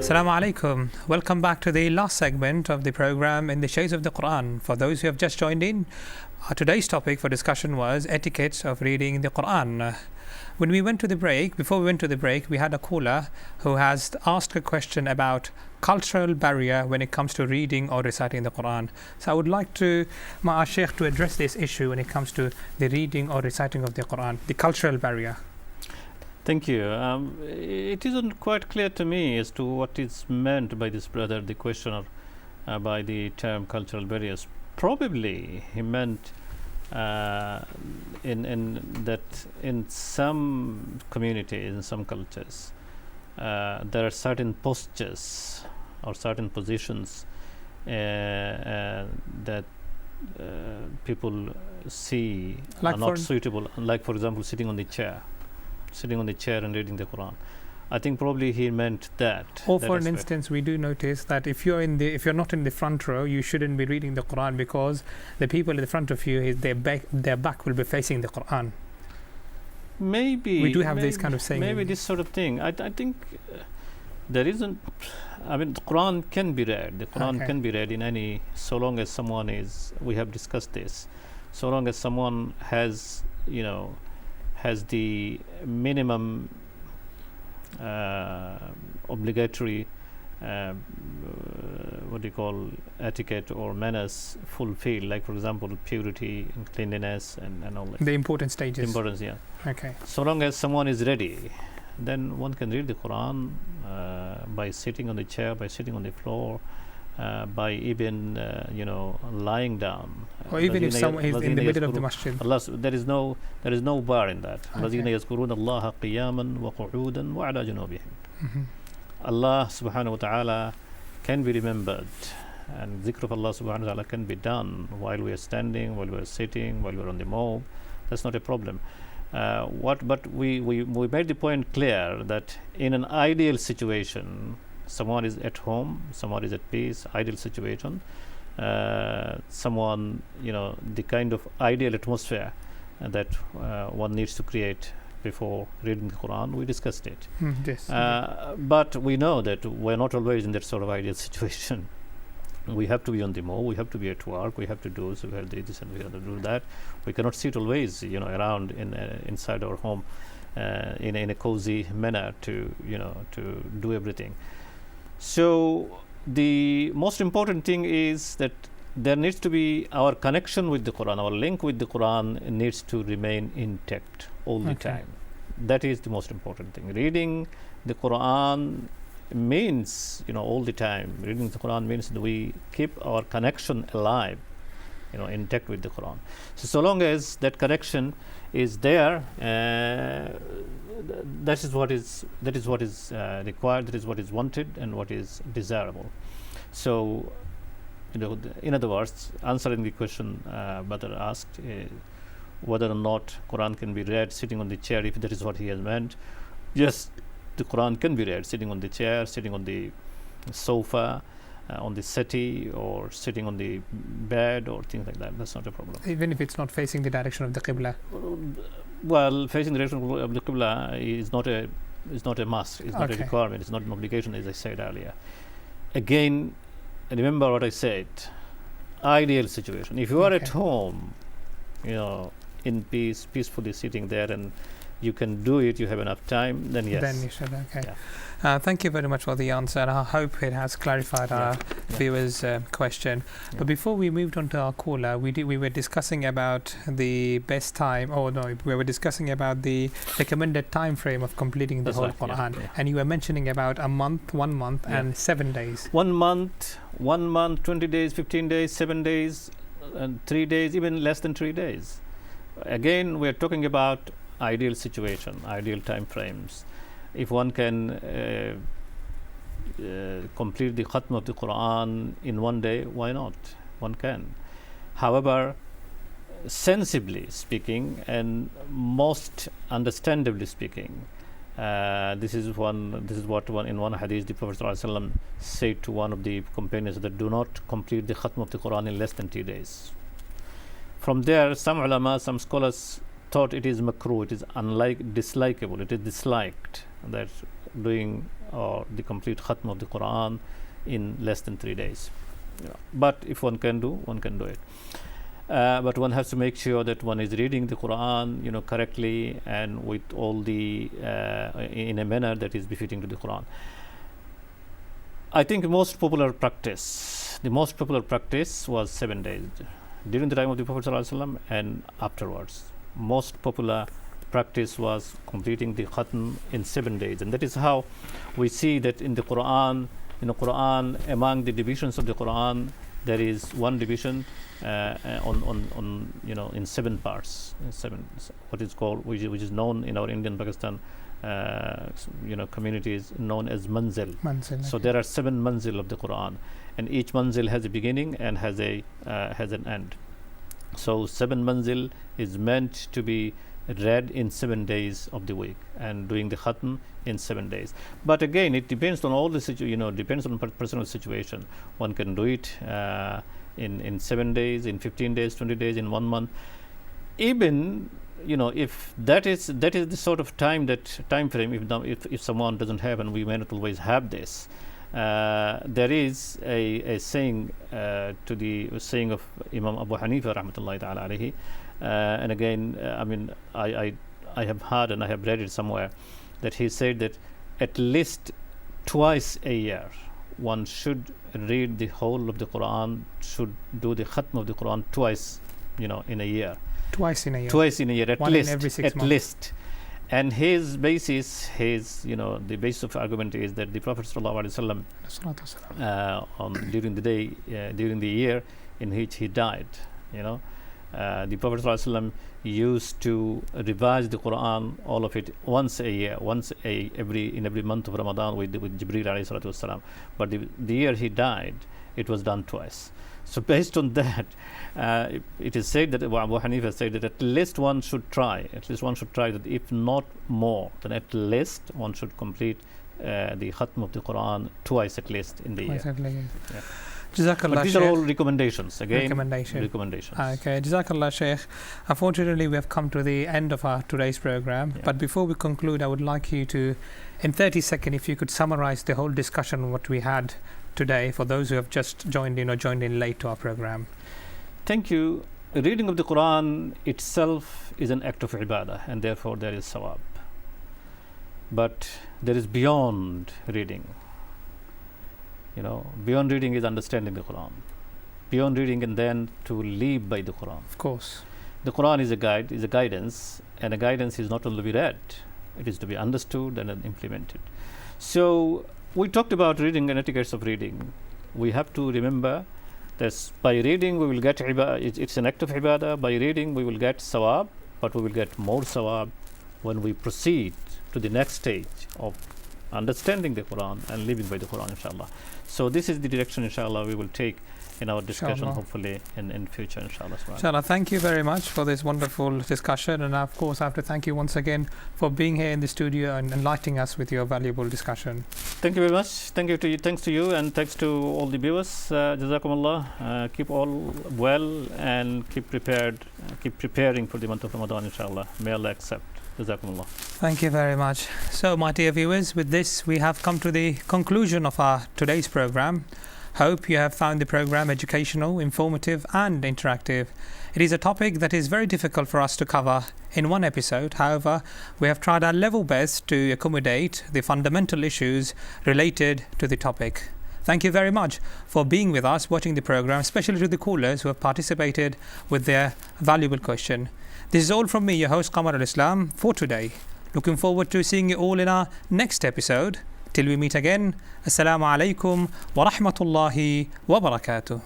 Assalamu alaikum. Welcome back to the last segment of the program in the Shades of the Qur'an. For those who have just joined in, today's topic for discussion was etiquette of reading the Qur'an. When we went to the break, before we went to the break, we had a caller who has asked a question about cultural barrier when it comes to reading or reciting the Qur'an. So I would like to, Ma'a Sheikh, to address this issue when it comes to the reading or reciting of the Qur'an, the cultural barrier. Thank you. It isn't quite clear to me as to what is meant by this brother, the questioner, by the term cultural barriers. Probably he meant in that in some communities, in some cultures, there are certain postures or certain positions that people see Like are not suitable. Like, for example, sitting on the chair and reading the Quran. I think probably he meant that. Or that for an aspect. instance, we do notice that if you're not in the front row, you shouldn't be reading the Quran because the people in the front of you, their back will be facing the Quran. Maybe We do have this kind of saying. Maybe this sort of thing. I think there isn't. I mean, the Quran can be read. The Quran can be read in any, so long as someone is. We have discussed this. So long as someone has, has the minimum obligatory what do you call etiquette or manners fulfilled, like, for example, purity and cleanliness and all that. The important stages. Importance, yeah. Okay. So long as someone is ready, then one can read the Quran by sitting on the chair, by sitting on the floor, by even lying down, or even if someone is in the middle of the masjid. There is no bar in that. Okay. Allah subhanahu wa ta'ala can be remembered, and zikr of Allah subhanahu wa ta'ala can be done while we are standing, while we are sitting, while we are on the move. That's not a problem. But we made the point clear that in an ideal situation, someone is at home, someone is at peace, ideal situation, someone, the kind of ideal atmosphere that one needs to create before reading the Quran. We discussed it. Yes. But we know that we're not always in that sort of ideal situation. We have to be on the move, we have to be at work, we have to do so, we have to do this and we have to do that. We cannot sit always, around inside our home in a cozy manner to do everything. So the most important thing is that there needs to be our connection with the Quran, our link with the Quran needs to remain intact all the time. That is the most important thing. Reading the Quran means, all the time. Reading the Quran means that we keep our connection alive, intact with the Quran. So long as that connection is there, that is what is required, that is what is wanted and what is desirable. So, in other words, answering the question brother asked, whether or not Quran can be read sitting on the chair, if that is what he has meant. Yes, the Quran can be read sitting on the chair, sitting on the sofa, on the settee, or sitting on the bed, or things like that. That's not a problem. Even if it's not facing the direction of the Qibla. Well, facing the direction of the Qibla is not a must. It's not a requirement. It's not an obligation, as I said earlier. Again, remember what I said. Ideal situation. If you are at home, in peace, peacefully sitting there, and you can do it, you have enough time, then yes. Then you should, okay. Yeah. Thank you very much for the answer. I hope it has clarified our viewers' question. Yeah. But before we moved on to our caller, we were discussing about the best time. We were discussing about the recommended time frame of completing the whole Quran. Yeah. And you were mentioning about a month, 1 month, and 7 days. 1 month, 20 days, 15 days, 7 days, and 3 days, even less than 3 days. Again, we are talking about ideal situation, ideal time frames. If one can complete the khatm of the Quran in 1 day, why not? One can. However, sensibly speaking and most understandably speaking, this is what in one hadith the Prophet ﷺ said to one of the companions, that do not complete the khatm of the Quran in less than 3 days. From there, some ulama, some scholars thought it is makruh, it is dislikable, it is disliked, that doing or the complete khatm of the Qur'an in less than 3 days. But if one can do it. But one has to make sure that one is reading the Quran, correctly and with all the in a manner that is befitting to the Quran. I think the most popular practice was 7 days during the time of the Prophet ﷺ and afterwards. Most popular practice was completing the khatm in 7 days, and that is how we see that in the Quran. In the Quran, among the divisions of the Quran, there is one division in 7 parts, what is called, which is known in our Indian Pakistan communities, known as manzil. So there are 7 manzil of the Quran, and each manzil has a beginning and has an end. So 7 manzil is meant to be read in 7 days of the week, and doing the khatm in 7 days. But again, it depends on all the depends on personal situation. One can do it in 7 days, in 15 days, 20 days, in 1 month. Even if that is the sort of time frame, if someone doesn't have, and we may not always have this, there is a saying to the saying of Imam Abu Hanifa rahmatullahi ta'ala alayhi, and again, I have heard and I have read it somewhere that he said that at least twice a year one should read the whole of the Quran, should do the khatm of the Quran twice, in a year. Twice in a year, at one least, in every 6 months. Least. And his basis, the basis of argument is that the Prophet ﷺ, during the year in which he died, the Prophet ﷺ used to revise the Quran, all of it, once a year, every month of Ramadan with Jibreel alayhi salatu wasalam. But the year he died, it was done twice. So based on that, it is said that Abu Hanifa said that at least one should try that, if not more, then at least one should complete the khatm of the Quran twice at least in the year. Yeah. Jazakallah, but these Shaykh. are all recommendations. Again, recommendations. Okay, Jazakallah, Shaykh. Unfortunately, we have come to the end of our today's program. Yeah. But before we conclude, I would like you to, in 30 seconds, if you could summarize the whole discussion what we had today for those who have just joined in or joined in late to our program. Thank you. Reading of the Quran itself is an act of ibadah, and therefore there is sawab. But there is beyond reading. Beyond reading is understanding the Quran. Beyond reading, and then to live by the Quran. Of course. The Quran is a guide, is a guidance, and a guidance is not only to be read, it is to be understood and then implemented. So we talked about reading and etiquettes of reading. We have to remember that by reading we will get ibadah. It's an act of ibadah. By reading we will get sawab, but we will get more sawab when we proceed to the next stage of understanding the Quran and living by the Quran, inshallah. So this is the direction, inshallah, we will take in our discussion, inshallah, hopefully in future, inshallah. Inshallah, thank you very much for this wonderful discussion, and of course I have to thank you once again for being here in the studio and enlightening us with your valuable discussion. Thank you very much. Thanks to you, and thanks to all the viewers. Jazakumullah. Keep all well and keep preparing for the month of Ramadan, inshallah. May Allah accept. Jazakumullah. Thank you very much. So, my dear viewers, with this we have come to the conclusion of our today's program. Hope you have found the program educational, informative and interactive. It is a topic that is very difficult for us to cover in one episode. However, we have tried our level best to accommodate the fundamental issues related to the topic. Thank you very much for being with us, watching the program, especially to the callers who have participated with their valuable question. This is all from me, your host Qamar al-Islam, for today. Looking forward to seeing you all in our next episode. Till we meet again, Assalamu alaikum wa rahmatullahi wa barakatuh.